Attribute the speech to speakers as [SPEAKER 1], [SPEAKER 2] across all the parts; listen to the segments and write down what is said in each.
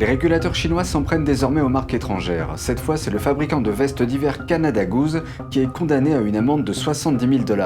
[SPEAKER 1] Les régulateurs chinois s'en prennent désormais aux marques étrangères. Cette fois, c'est le fabricant de vestes d'hiver Canada Goose qui est condamné à une amende de 70 000 $.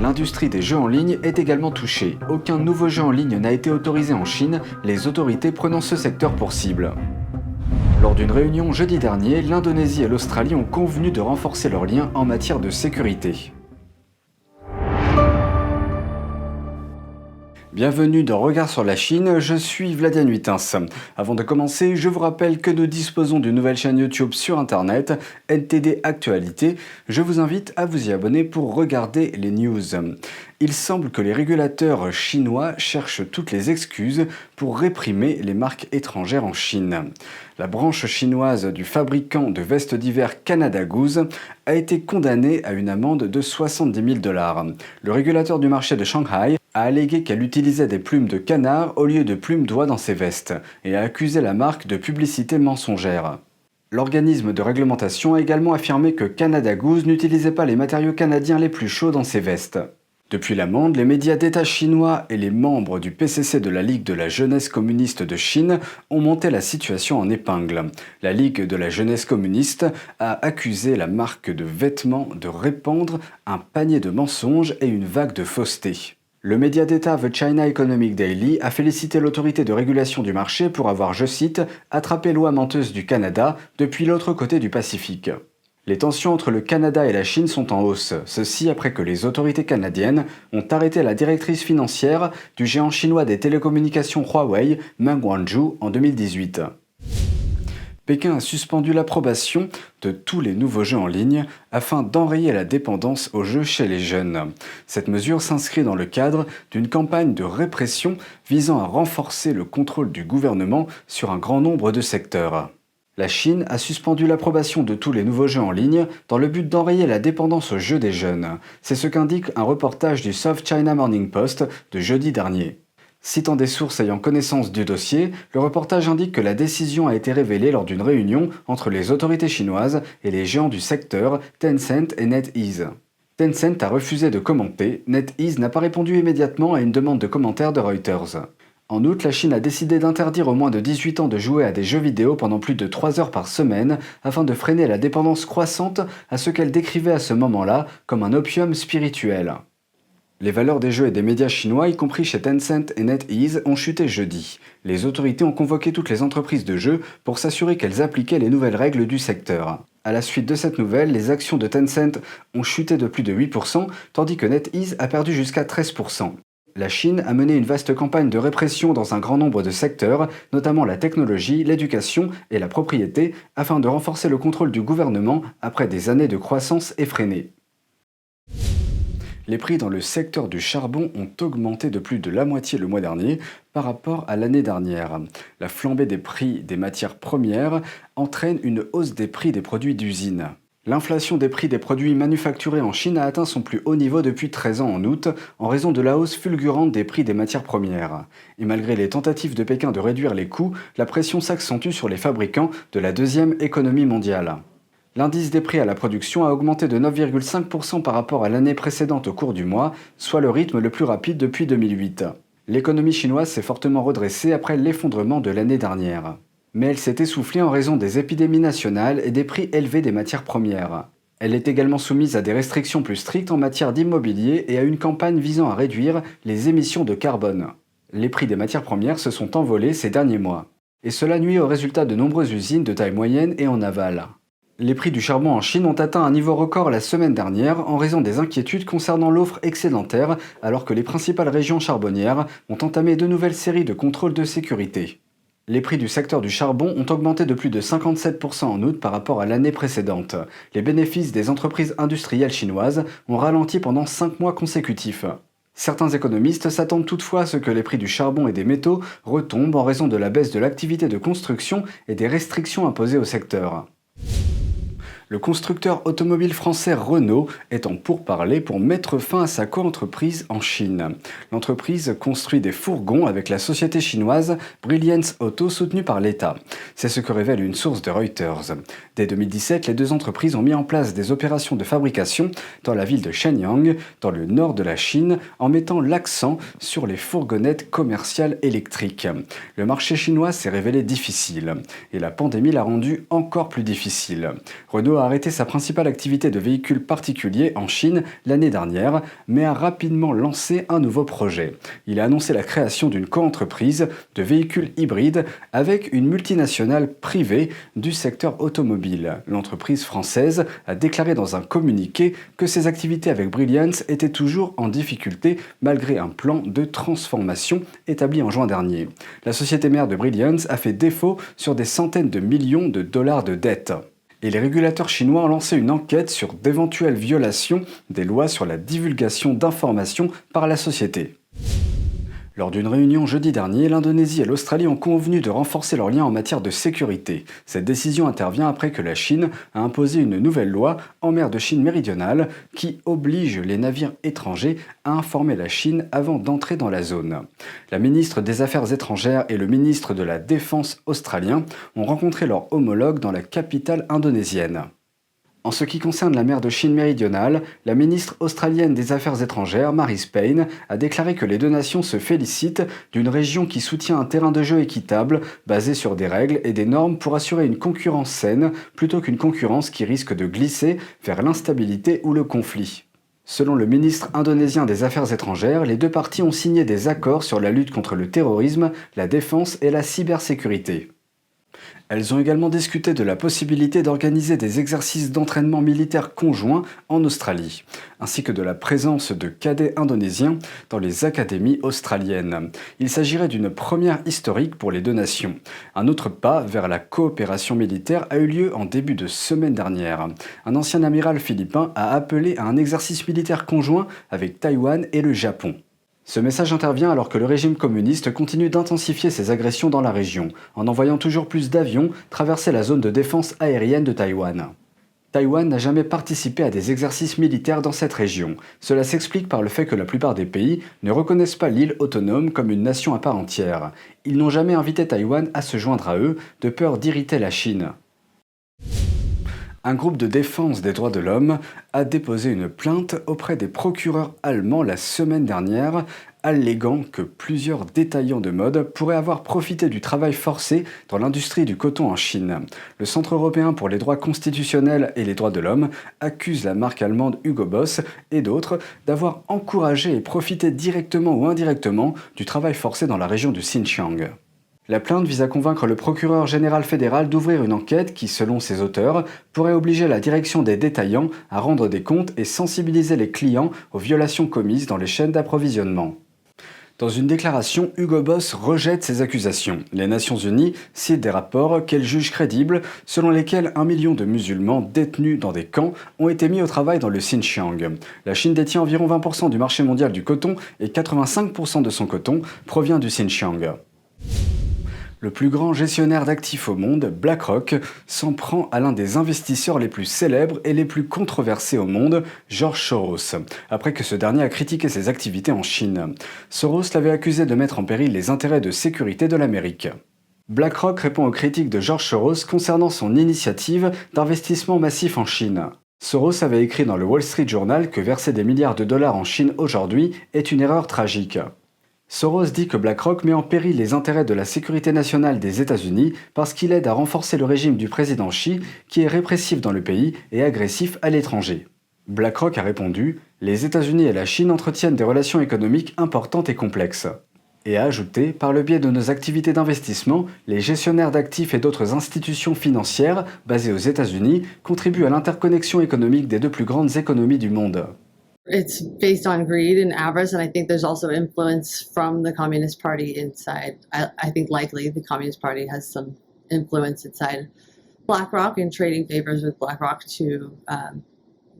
[SPEAKER 1] L'industrie des jeux en ligne est également touchée. Aucun nouveau jeu en ligne n'a été autorisé en Chine, les autorités prenant ce secteur pour cible. Lors d'une réunion jeudi dernier, l'Indonésie et l'Australie ont convenu de renforcer leurs liens en matière de sécurité. Bienvenue dans Regard sur la Chine, je suis Vladian Huitens. Avant de commencer, je vous rappelle que nous disposons d'une nouvelle chaîne YouTube sur Internet, NTD Actualité. Je vous invite à vous y abonner pour regarder les news. Il semble que les régulateurs chinois cherchent toutes les excuses pour réprimer les marques étrangères en Chine. La branche chinoise du fabricant de vestes d'hiver Canada Goose a été condamnée à une amende de 70 000 $. Le régulateur du marché de Shanghai a allégué qu'elle utilisait des plumes de canard au lieu de plumes d'oie dans ses vestes et a accusé la marque de publicité mensongère. L'organisme de réglementation a également affirmé que Canada Goose n'utilisait pas les matériaux canadiens les plus chauds dans ses vestes. Depuis l'amende, les médias d'État chinois et les membres du PCC de la Ligue de la jeunesse communiste de Chine ont monté la situation en épingle. La Ligue de la jeunesse communiste a accusé la marque de vêtements de répandre un panier de mensonges et une vague de fausseté. Le média d'État The China Economic Daily a félicité l'autorité de régulation du marché pour avoir, je cite, « attrapé l'oie menteuse du Canada depuis l'autre côté du Pacifique ». Les tensions entre le Canada et la Chine sont en hausse, ceci après que les autorités canadiennes ont arrêté la directrice financière du géant chinois des télécommunications Huawei, Meng Wanzhou, en 2018. Pékin a suspendu l'approbation de tous les nouveaux jeux en ligne afin d'enrayer la dépendance aux jeux chez les jeunes. Cette mesure s'inscrit dans le cadre d'une campagne de répression visant à renforcer le contrôle du gouvernement sur un grand nombre de secteurs. La Chine a suspendu l'approbation de tous les nouveaux jeux en ligne dans le but d'enrayer la dépendance aux jeux des jeunes. C'est ce qu'indique un reportage du South China Morning Post de jeudi dernier. Citant des sources ayant connaissance du dossier, le reportage indique que la décision a été révélée lors d'une réunion entre les autorités chinoises et les géants du secteur Tencent et NetEase. Tencent a refusé de commenter, NetEase n'a pas répondu immédiatement à une demande de commentaire de Reuters. En août, la Chine a décidé d'interdire aux moins de 18 ans de jouer à des jeux vidéo pendant plus de 3 heures par semaine afin de freiner la dépendance croissante à ce qu'elle décrivait à ce moment-là comme un opium spirituel. Les valeurs des jeux et des médias chinois, y compris chez Tencent et NetEase, ont chuté jeudi. Les autorités ont convoqué toutes les entreprises de jeux pour s'assurer qu'elles appliquaient les nouvelles règles du secteur. À la suite de cette nouvelle, les actions de Tencent ont chuté de plus de 8%, tandis que NetEase a perdu jusqu'à 13%. La Chine a mené une vaste campagne de répression dans un grand nombre de secteurs, notamment la technologie, l'éducation et la propriété, afin de renforcer le contrôle du gouvernement après des années de croissance effrénée. Les prix dans le secteur du charbon ont augmenté de plus de la moitié le mois dernier par rapport à l'année dernière. La flambée des prix des matières premières entraîne une hausse des prix des produits d'usine. L'inflation des prix des produits manufacturés en Chine a atteint son plus haut niveau depuis 13 ans en août, en raison de la hausse fulgurante des prix des matières premières. Et malgré les tentatives de Pékin de réduire les coûts, la pression s'accentue sur les fabricants de la deuxième économie mondiale. L'indice des prix à la production a augmenté de 9,5% par rapport à l'année précédente au cours du mois, soit le rythme le plus rapide depuis 2008. L'économie chinoise s'est fortement redressée après l'effondrement de l'année dernière. Mais elle s'est essoufflée en raison des épidémies nationales et des prix élevés des matières premières. Elle est également soumise à des restrictions plus strictes en matière d'immobilier et à une campagne visant à réduire les émissions de carbone. Les prix des matières premières se sont envolés ces derniers mois. Et cela nuit aux résultats de nombreuses usines de taille moyenne et en aval. Les prix du charbon en Chine ont atteint un niveau record la semaine dernière en raison des inquiétudes concernant l'offre excédentaire alors que les principales régions charbonnières ont entamé de nouvelles séries de contrôles de sécurité. Les prix du secteur du charbon ont augmenté de plus de 57% en août par rapport à l'année précédente. Les bénéfices des entreprises industrielles chinoises ont ralenti pendant 5 mois consécutifs. Certains économistes s'attendent toutefois à ce que les prix du charbon et des métaux retombent en raison de la baisse de l'activité de construction et des restrictions imposées au secteur. Le constructeur automobile français Renault est en pourparlers pour mettre fin à sa coentreprise en Chine. L'entreprise construit des fourgons avec la société chinoise Brilliance Auto soutenue par l'État. C'est ce que révèle une source de Reuters. Dès 2017, les deux entreprises ont mis en place des opérations de fabrication dans la ville de Shenyang, dans le nord de la Chine, en mettant l'accent sur les fourgonnettes commerciales électriques. Le marché chinois s'est révélé difficile et la pandémie l'a rendu encore plus difficile. Renault a arrêté sa principale activité de véhicules particuliers en Chine l'année dernière, mais a rapidement lancé un nouveau projet. Il a annoncé la création d'une coentreprise de véhicules hybrides avec une multinationale privée du secteur automobile. L'entreprise française a déclaré dans un communiqué que ses activités avec Brilliance étaient toujours en difficulté malgré un plan de transformation établi en juin dernier. La société mère de Brilliance a fait défaut sur des centaines de millions de dollars de dettes. Et les régulateurs chinois ont lancé une enquête sur d'éventuelles violations des lois sur la divulgation d'informations par la société. Lors d'une réunion jeudi dernier, l'Indonésie et l'Australie ont convenu de renforcer leurs liens en matière de sécurité. Cette décision intervient après que la Chine a imposé une nouvelle loi en mer de Chine méridionale qui oblige les navires étrangers à informer la Chine avant d'entrer dans la zone. La ministre des Affaires étrangères et le ministre de la Défense australien ont rencontré leurs homologues dans la capitale indonésienne. En ce qui concerne la mer de Chine méridionale, la ministre australienne des Affaires étrangères, Marise Payne, a déclaré que les deux nations se félicitent d'une région qui soutient un terrain de jeu équitable, basé sur des règles et des normes pour assurer une concurrence saine, plutôt qu'une concurrence qui risque de glisser vers l'instabilité ou le conflit. Selon le ministre indonésien des Affaires étrangères, les deux parties ont signé des accords sur la lutte contre le terrorisme, la défense et la cybersécurité. Elles ont également discuté de la possibilité d'organiser des exercices d'entraînement militaire conjoints en Australie, ainsi que de la présence de cadets indonésiens dans les académies australiennes. Il s'agirait d'une première historique pour les deux nations. Un autre pas vers la coopération militaire a eu lieu en début de semaine dernière. Un ancien amiral philippin a appelé à un exercice militaire conjoint avec Taïwan et le Japon. Ce message intervient alors que le régime communiste continue d'intensifier ses agressions dans la région, en envoyant toujours plus d'avions traverser la zone de défense aérienne de Taïwan. Taïwan n'a jamais participé à des exercices militaires dans cette région. Cela s'explique par le fait que la plupart des pays ne reconnaissent pas l'île autonome comme une nation à part entière. Ils n'ont jamais invité Taïwan à se joindre à eux, de peur d'irriter la Chine. Un groupe de défense des droits de l'homme a déposé une plainte auprès des procureurs allemands la semaine dernière, alléguant que plusieurs détaillants de mode pourraient avoir profité du travail forcé dans l'industrie du coton en Chine. Le Centre européen pour les droits constitutionnels et les droits de l'homme accuse la marque allemande Hugo Boss et d'autres d'avoir encouragé et profité directement ou indirectement du travail forcé dans la région du Xinjiang. La plainte vise à convaincre le procureur général fédéral d'ouvrir une enquête qui, selon ses auteurs, pourrait obliger la direction des détaillants à rendre des comptes et sensibiliser les clients aux violations commises dans les chaînes d'approvisionnement. Dans une déclaration, Hugo Boss rejette ces accusations. Les Nations Unies citent des rapports qu'elle juge crédibles, selon lesquels 1 million de musulmans détenus dans des camps ont été mis au travail dans le Xinjiang. La Chine détient environ 20% du marché mondial du coton et 85% de son coton provient du Xinjiang. Le plus grand gestionnaire d'actifs au monde, BlackRock, s'en prend à l'un des investisseurs les plus célèbres et les plus controversés au monde, George Soros, après que ce dernier a critiqué ses activités en Chine. Soros l'avait accusé de mettre en péril les intérêts de sécurité de l'Amérique. BlackRock répond aux critiques de George Soros concernant son initiative d'investissement massif en Chine. Soros avait écrit dans le Wall Street Journal que verser des milliards de dollars en Chine aujourd'hui est une erreur tragique. Soros dit que BlackRock met en péril les intérêts de la sécurité nationale des États-Unis parce qu'il aide à renforcer le régime du président Xi, qui est répressif dans le pays et agressif à l'étranger. BlackRock a répondu « Les États-Unis et la Chine entretiennent des relations économiques importantes et complexes » et a ajouté « Par le biais de nos activités d'investissement, les gestionnaires d'actifs et d'autres institutions financières basées aux États-Unis contribuent à l'interconnexion économique des deux plus grandes économies du monde. »
[SPEAKER 2] It's based on greed and avarice, and I think there's also influence from the Communist Party inside. I think likely the Communist Party has some influence inside BlackRock and trading favors with BlackRock to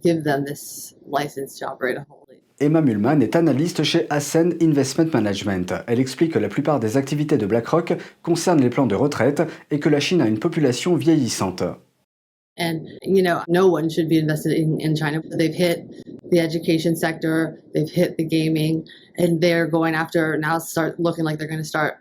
[SPEAKER 2] give them this license to operate a wholly.
[SPEAKER 1] Emma Mühlmann est analyste chez Ascend Investment Management. Elle explique que la plupart des activités de BlackRock concernent les plans de retraite et que la Chine a une population vieillissante.
[SPEAKER 2] And, no one should be invested in China. They've hit the education sector, they've hit the gaming, and they're going after now start looking like they're going to start,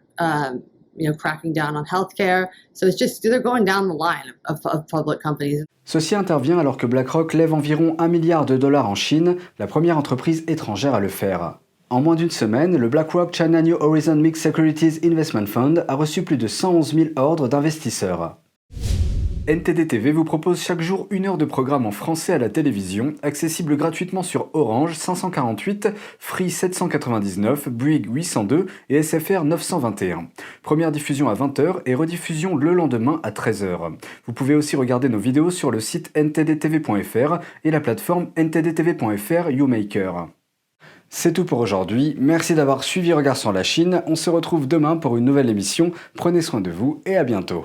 [SPEAKER 2] cracking down on healthcare. So it's just, they're going down the line of public companies.
[SPEAKER 1] Ceci intervient alors que BlackRock lève environ $1 milliard en Chine, la première entreprise étrangère à le faire. En moins d'une semaine, le BlackRock China New Horizon Mixed Securities Investment Fund a reçu plus de 111 000 ordres d'investisseurs. NTD TV vous propose chaque jour 1 heure de programme en français à la télévision, accessible gratuitement sur Orange 548, Free 799, Bouygues 802 et SFR 921. Première diffusion à 20h et rediffusion le lendemain à 13h. Vous pouvez aussi regarder nos vidéos sur le site ntdtv.fr et la plateforme ntdtv.fr YouMaker. C'est tout pour aujourd'hui, merci d'avoir suivi Regard sur la Chine, on se retrouve demain pour une nouvelle émission, prenez soin de vous et à bientôt.